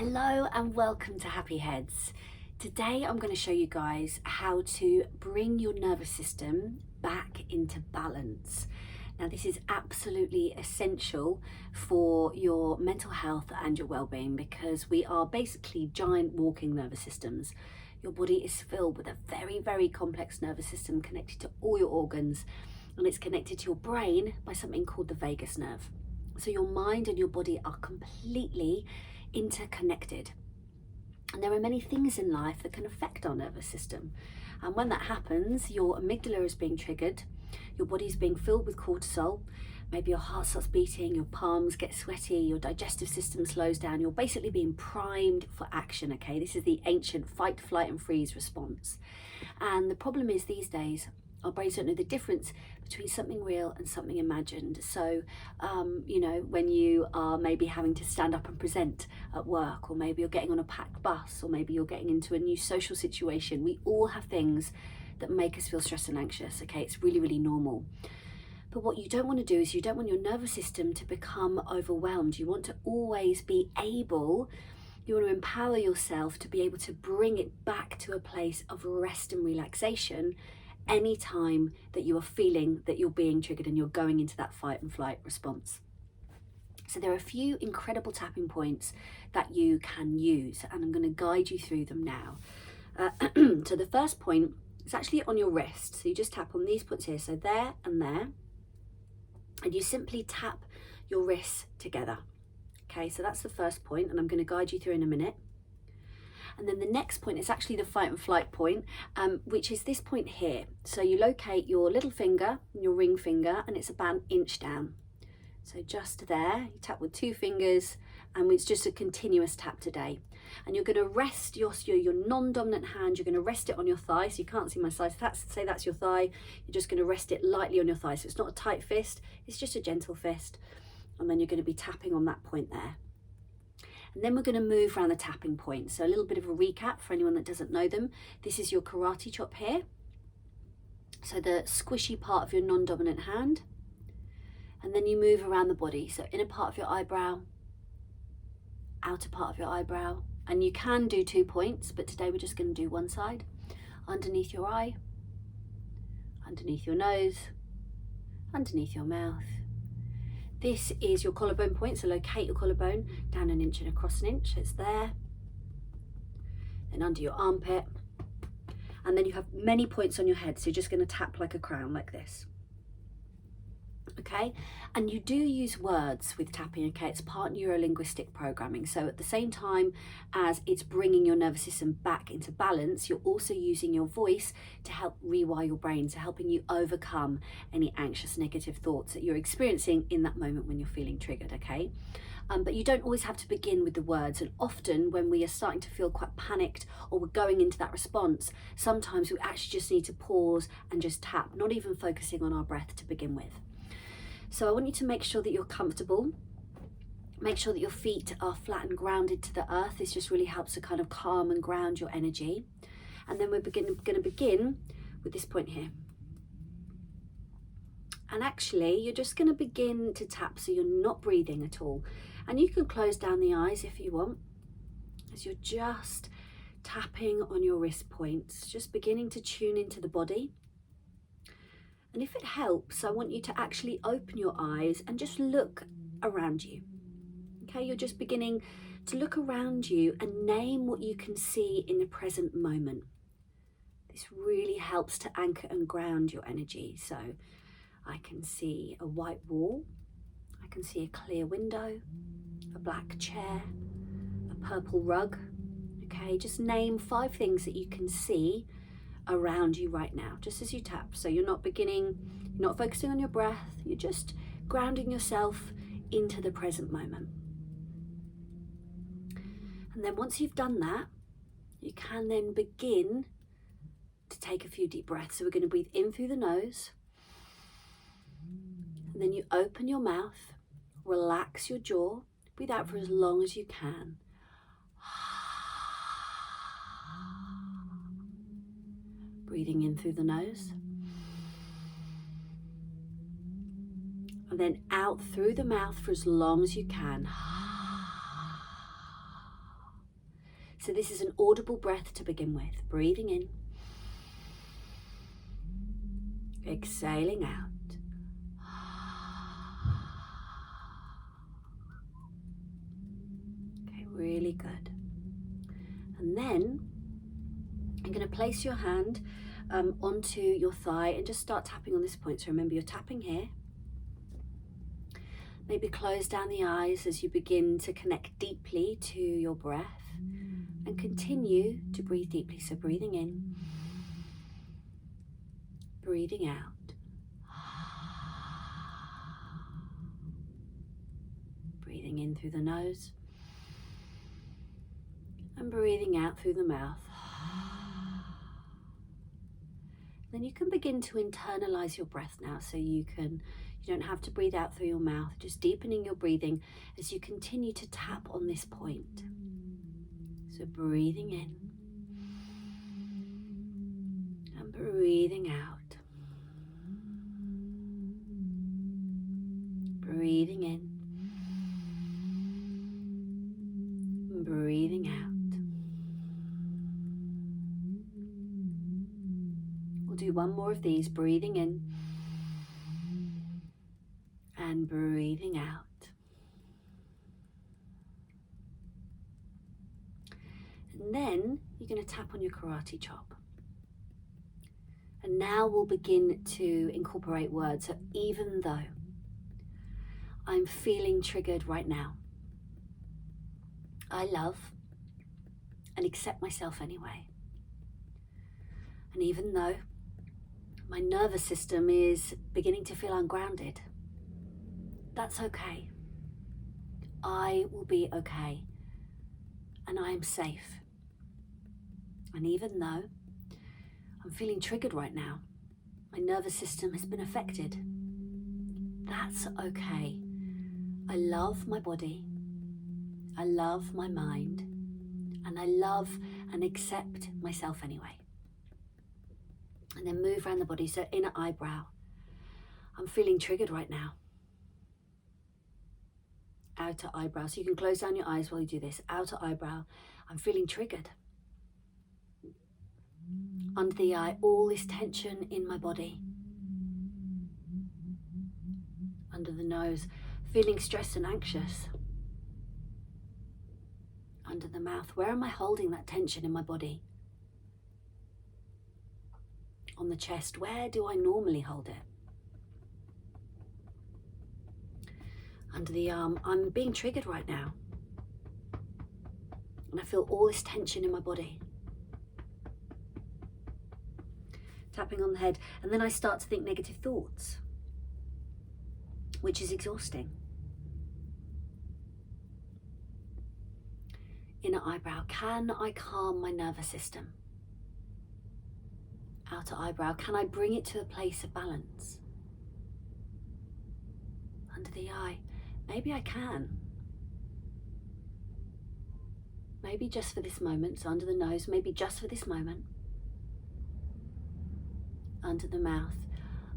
Hello and welcome to Happy Heads. Today I'm going to show you guys how to bring your nervous system back into balance. Now this is absolutely essential for your mental health and your well-being because we are basically giant walking nervous systems. Your body is filled with a very complex nervous system connected to all your organs, and it's connected to your brain by something called the vagus nerve. So your mind and your body are completely interconnected. And there are many things in life that can affect our nervous system. And when that happens, your amygdala is being triggered, your body is being filled with cortisol, maybe your heart starts beating, your palms get sweaty, your digestive system slows down, you're basically being primed for action, okay? This is the ancient fight, flight and freeze response. And the problem is these days, our brains don't know the difference between something real and something imagined. So, when you are maybe having to stand up and present at work, or maybe you're getting on a packed bus, or maybe you're getting into a new social situation, we all have things that make us feel stressed and anxious, okay? It's really normal. But what you don't want to do is you don't want your nervous system to become overwhelmed. You want to always be able, you want to empower yourself to be able to bring it back to a place of rest and relaxation anytime that you are feeling that you're being triggered and you're going into that fight and flight response. So there are a few incredible tapping points that you can use, and I'm going to guide you through them now. So the first point is actually on your wrist. So you just tap on these points here, so there and there, and you simply tap your wrists together. Okay, so that's the first point, and I'm going to guide you through in a minute. And then the next point is actually the fight and flight point, which is this point here. So you locate your little finger, your ring finger, and it's about an inch down. So just there, you tap with two fingers, and it's just a continuous tap today. And you're going to rest your non-dominant hand, you're going to rest it on your thigh. So you can't see my side, say that's your thigh. You're just going to rest it lightly on your thigh. So it's not a tight fist, it's just a gentle fist. And then you're going to be tapping on that point there. And then we're going to move around the tapping point. So a little bit of a recap for anyone that doesn't know them. This is your karate chop here. So the squishy part of your non-dominant hand. And then you move around the body. So inner part of your eyebrow, outer part of your eyebrow. And you can do 2 points, but today we're just going to do one side. Underneath your eye, underneath your nose, underneath your mouth. This is your collarbone point, so locate your collarbone down an inch and across an inch, it's there. Then under your armpit. And then you have many points on your head, so you're just going to tap like a crown, like this. Okay, and you do use words with tapping, okay? It's part neuro-linguistic programming. So at the same time as it's bringing your nervous system back into balance, you're also using your voice to help rewire your brain, so helping you overcome any anxious negative thoughts that you're experiencing in that moment when you're feeling triggered, okay? But you don't always have to begin with the words, and often when we are starting to feel quite panicked or we're going into that response, sometimes we actually just need to pause and just tap, not even focusing on our breath to begin with. So I want you to make sure that you're comfortable. Make sure that your feet are flat and grounded to the earth. This just really helps to kind of calm and ground your energy. And then we're going to begin with this point here. And actually, you're just going to begin to tap, so you're not breathing at all. And you can close down the eyes if you want, as you're just tapping on your wrist points, just beginning to tune into the body. And if it helps, I want you to actually open your eyes and just look around you. Okay, you're just beginning to look around you and name what you can see in the present moment. This really helps to anchor and ground your energy. So I can see a white wall, I can see a clear window, a black chair, a purple rug. Okay, just name 5 things that you can see around you right now, just as you tap. So you're not focusing on your breath, you're just grounding yourself into the present moment. And then once you've done that, you can then begin to take a few deep breaths. So we're going to breathe in through the nose, and then you open your mouth, relax your jaw, breathe out for as long as you can. Breathing in through the nose, and then out through the mouth for as long as you can. So this is an audible breath to begin with. Breathing in. Exhaling out. Okay, really good. And then you're going to place your hand onto your thigh and just start tapping on this point. So remember, you're tapping here. Maybe close down the eyes as you begin to connect deeply to your breath, and continue to breathe deeply. So breathing in, breathing out, breathing in through the nose and breathing out through the mouth. Then you can begin to internalize your breath now, so you don't have to breathe out through your mouth, just deepening your breathing as you continue to tap on this point. So breathing in and breathing out. Breathing in and breathing out. We'll do one more of these, breathing in and breathing out. And then you're going to tap on your karate chop. And now we'll begin to incorporate words. So even though I'm feeling triggered right now, I love and accept myself anyway. And even though my nervous system is beginning to feel ungrounded, that's okay. I will be okay. And I am safe. And even though I'm feeling triggered right now, my nervous system has been affected, that's okay. I love my body. I love my mind. And I love and accept myself anyway. And then move around the body. So inner eyebrow. I'm feeling triggered right now. Outer eyebrow. So you can close down your eyes while you do this. Outer eyebrow. I'm feeling triggered. Under the eye, all this tension in my body. Under the nose, feeling stressed and anxious. Under the mouth, where am I holding that tension in my body? On the chest, where do I normally hold it? Under the arm, I'm being triggered right now. And I feel all this tension in my body. Tapping on the head, and then I start to think negative thoughts, which is exhausting. Inner eyebrow, can I calm my nervous system? Outer eyebrow, can I bring it to a place of balance? Under the eye, maybe I can. Maybe just for this moment. So under the nose, maybe just for this moment. Under the mouth,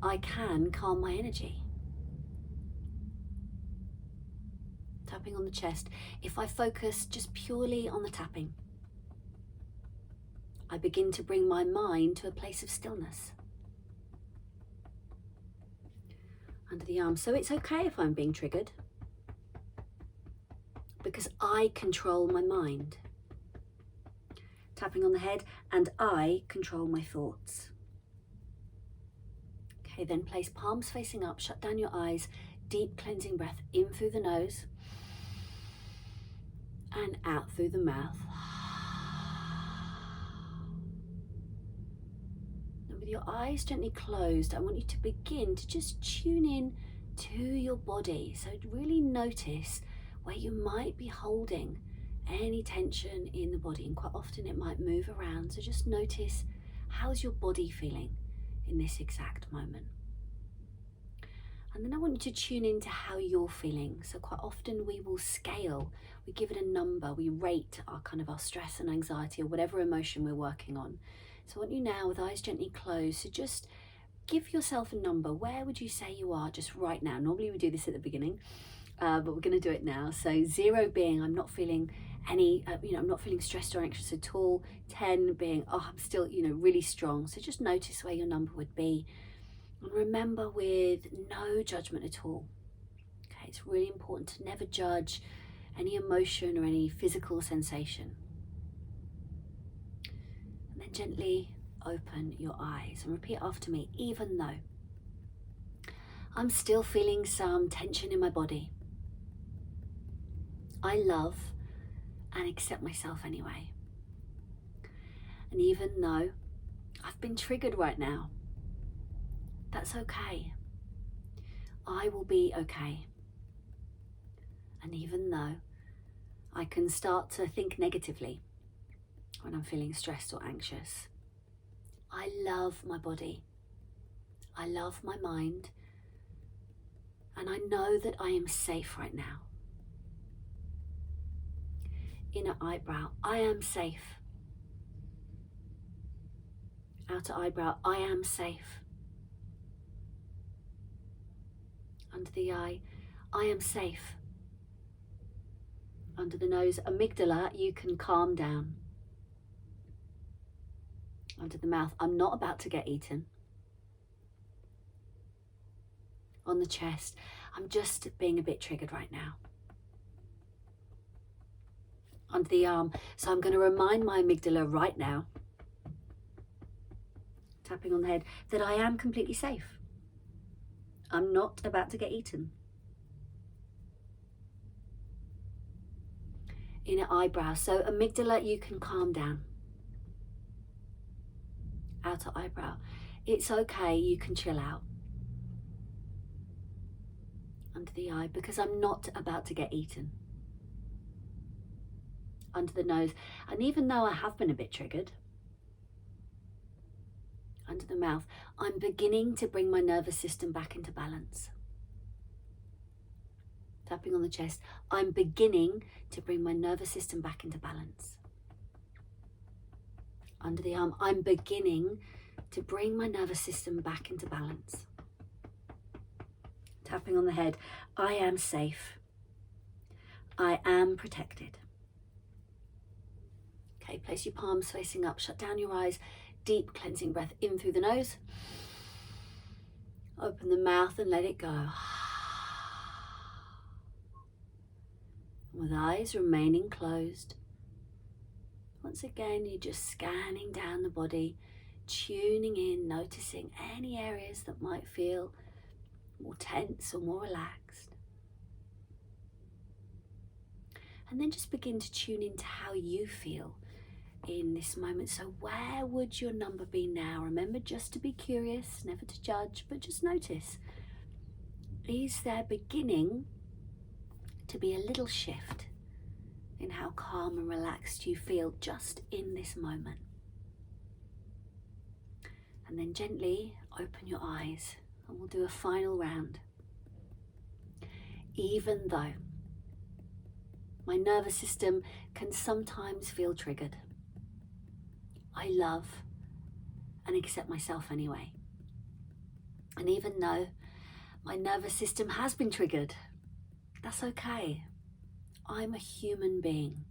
I can calm my energy. Tapping on the chest. If I focus just purely on the tapping, I begin to bring my mind to a place of stillness. Under the arm. So it's okay if I'm being triggered, because I control my mind. Tapping on the head, and I control my thoughts. Okay, then place palms facing up, shut down your eyes, deep cleansing breath in through the nose and out through the mouth. And with your eyes gently closed, I want you to begin to just tune in to your body. So really notice where you might be holding any tension in the body, and quite often it might move around. So just notice, how's your body feeling in this exact moment? And then I want you to tune into how you're feeling. So quite often we will scale, we give it a number, we rate our stress and anxiety or whatever emotion we're working on. So I want you now, with eyes gently closed, to just give yourself a number. Where would you say you are just right now? Normally we do this at the beginning, but we're going to do it now. So 0 being I'm not feeling any, I'm not feeling stressed or anxious at all. 10 being, oh, I'm still, really strong. So just notice where your number would be. And remember, with no judgment at all. Okay, it's really important to never judge any emotion or any physical sensation. And then gently open your eyes and repeat after me. Even though I'm still feeling some tension in my body, I love and accept myself anyway. And even though I've been triggered right now, that's okay. I will be okay. And even though I can start to think negatively when I'm feeling stressed or anxious, I love my body. I love my mind. And I know that I am safe right now. Inner eyebrow, I am safe. Outer eyebrow, I am safe. Under the eye, I am safe. Under the nose, amygdala, you can calm down. Under the mouth, I'm not about to get eaten. On the chest, I'm just being a bit triggered right now. Under the arm, so I'm going to remind my amygdala right now, tapping on the head, that I am completely safe. I'm not about to get eaten. Inner eyebrow, so amygdala, you can calm down. Outer eyebrow, it's okay, you can chill out. Under the eye, because I'm not about to get eaten. Under the nose, and even though I have been a bit triggered. Under the mouth, I'm beginning to bring my nervous system back into balance. Tapping on the chest, I'm beginning to bring my nervous system back into balance. Under the arm, I'm beginning to bring my nervous system back into balance. Tapping on the head, I am safe. I am protected. Okay, place your palms facing up, shut down your eyes, deep cleansing breath in through the nose. Open the mouth and let it go. With eyes remaining closed, once again, you're just scanning down the body, tuning in, noticing any areas that might feel more tense or more relaxed. And then just begin to tune into how you feel in this moment. So where would your number be now? Remember just to be curious, never to judge, but just notice. Is there beginning to be a little shift in how calm and relaxed you feel just in this moment? And then gently open your eyes and we'll do a final round. Even though my nervous system can sometimes feel triggered, I love and accept myself anyway. And even though my nervous system has been triggered, that's okay. I'm a human being.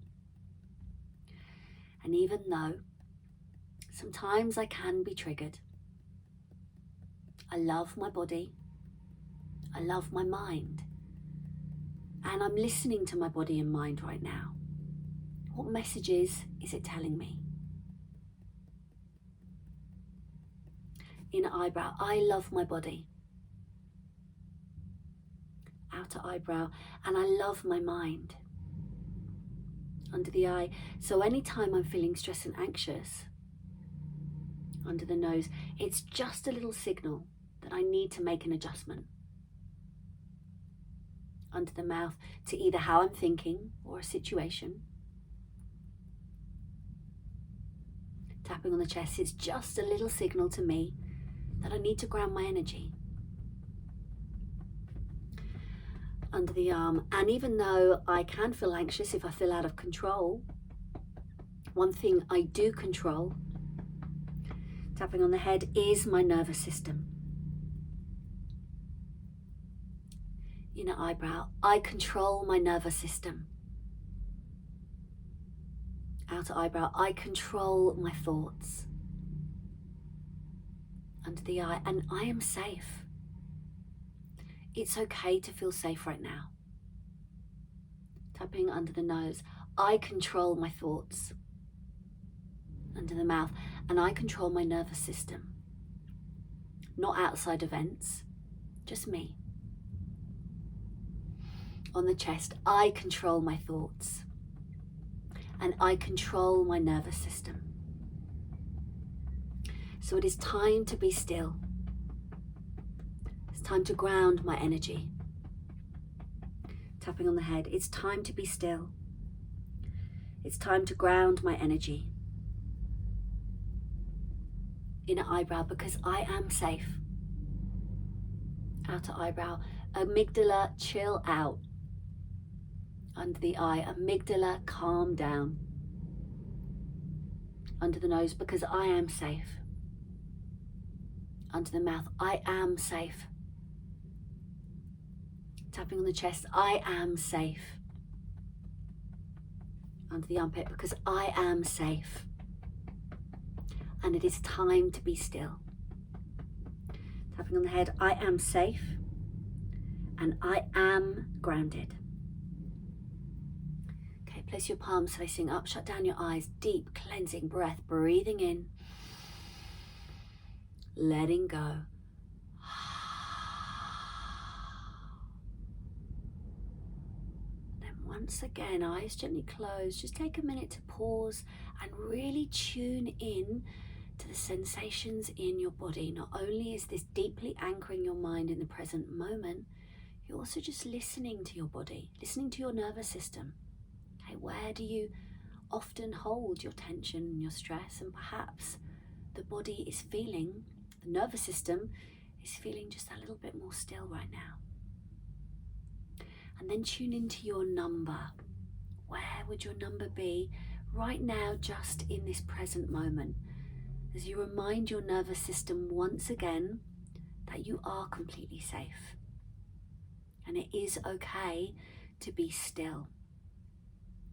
And even though sometimes I can be triggered, I love my body, I love my mind, and I'm listening to my body and mind right now. What messages is it telling me? Inner eyebrow, I love my body. Outer eyebrow, and I love my mind. Under the eye, so anytime I'm feeling stressed and anxious, under the nose, it's just a little signal that I need to make an adjustment. Under the mouth, to either how I'm thinking or a situation. Tapping on the chest, it's just a little signal to me that I need to ground my energy. Under the arm, and even though I can feel anxious if I feel out of control, one thing I do control, tapping on the head, is my nervous system. Inner eyebrow, I control my nervous system. Outer eyebrow, I control my thoughts. Under the eye, and I am safe. It's okay to feel safe right now. Tapping under the nose, I control my thoughts. Under the mouth, and I control my nervous system. Not outside events, just me. On the chest, I control my thoughts. And I control my nervous system. So it is time to be still. It's time to ground my energy. Tapping on the head, it's time to be still. It's time to ground my energy. Inner eyebrow, because I am safe. Outer eyebrow, amygdala, chill out. Under the eye, amygdala, calm down. Under the nose, because I am safe. Under the mouth, I am safe. Tapping on the chest, I am safe. Under the armpit, because I am safe. And it is time to be still. Tapping on the head, I am safe. And I am grounded. Okay, place your palms facing up, shut down your eyes, deep cleansing breath, breathing in, letting go. Then once again, eyes gently closed, just take a minute to pause and really tune in to the sensations in your body. Not only is this deeply anchoring your mind in the present moment, you're also just listening to your body, listening to your nervous system. Okay, where do you often hold your tension and your stress? And perhaps the body is feeling, the nervous system is feeling just a little bit more still right now. And then tune into your number. Where would your number be right now, just in this present moment? As you remind your nervous system once again that you are completely safe. And it is okay to be still.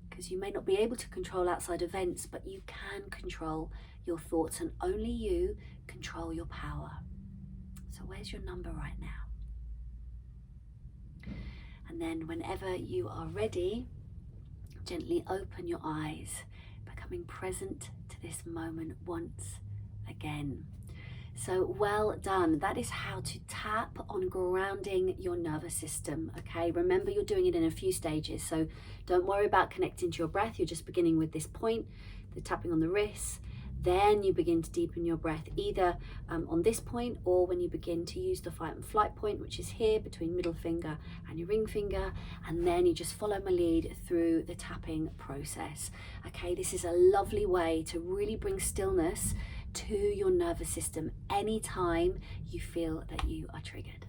Because you may not be able to control outside events, but you can control your thoughts, and only you control your power. So where's your number right now? And then whenever you are ready, gently open your eyes, becoming present to this moment once again. So well done. That is how to tap on grounding your nervous system. Okay, remember you're doing it in a few stages, so don't worry about connecting to your breath. You're just beginning with this point, the tapping on the wrists. Then you begin to deepen your breath, either on this point, or when you begin to use the fight and flight point, which is here between middle finger and your ring finger, and then you just follow my lead through the tapping process. Okay, this is a lovely way to really bring stillness to your nervous system anytime you feel that you are triggered.